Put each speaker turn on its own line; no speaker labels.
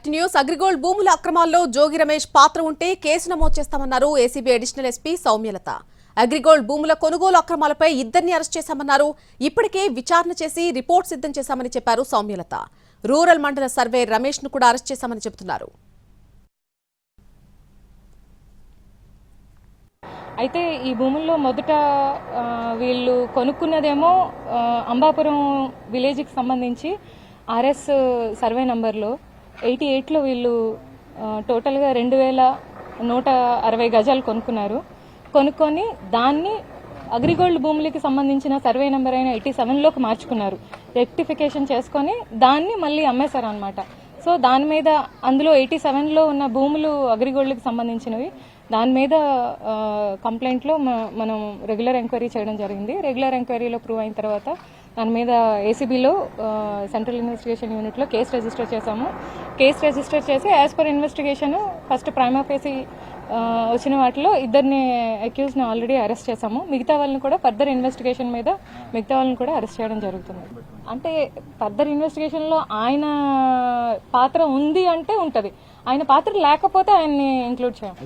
Back to news. AgriGold భూముల అక్రమాల్లో జోగి రమేష్ పాత్ర ఉంటే కేసు నమోదు చేస్తామన్నారు ACB additional SP Soumyalatha. AgriGold భూముల కొనుగోలు అక్రమాలపై ఇద్దరిని అరెస్ట్ చేశామన్నారు. ఇప్పటికే విచారణ చేసి రిపోర్ట్ సిద్ధం చేశామని చెప్పారు సౌమ్యలత. రూరల్ మండల సర్వే రమేష్ ను కూడా అరెస్ట్ చేశామని చెబుతున్నారు.
అయితే ఈ భూముల్లో మొదట వీళ్ళు కొనుక్కున్నదేమో అంబాపురం విలేజ్కి సంబంధించి ఆర్ఎస్ సర్వే నంబర్లో 88లో వీళ్ళు టోటల్గా 2160 గజాలు కొనుక్కొని దాన్ని అగ్రిగోల్డ్ భూములకి సంబంధించిన సర్వే నెంబర్ అయిన 87లోకి మార్చుకున్నారు. రెక్టిఫికేషన్ చేసుకొని దాన్ని మళ్ళీ అమ్మేశారు అనమాట. సో దాని మీద అందులో 87లో ఉన్న భూములు అగ్రిగోల్డ్కి సంబంధించినవి. దాని మీద కంప్లైంట్లో మనం రెగ్యులర్ ఎంక్వైరీ చేయడం జరిగింది. రెగ్యులర్ ఎంక్వైరీలో ప్రూవ్ అయిన తర్వాత దాని మీద ఏసీబీలో సెంట్రల్ ఇన్వెస్టిగేషన్ యూనిట్లో కేసు రిజిస్టర్ చేశాము. కేసు రిజిస్టర్ చేసి as per investigation first prima facie వచ్చిన వాటిలో ఇద్దరిని అక్యూజ్ని ఆల్రెడీ అరెస్ట్ చేశాము. మిగతా వాళ్ళని కూడా ఫర్దర్ ఇన్వెస్టిగేషన్ మీద మిగతా వాళ్ళని కూడా అరెస్ట్ చేయడం జరుగుతుంది. అంటే ఫర్దర్ ఇన్వెస్టిగేషన్లో ఆయన పాత్ర ఉంది అంటే ఉంటుంది, ఆయన పాత్ర లేకపోతే ఆయన్ని ఇంక్లూడ్ చేయం.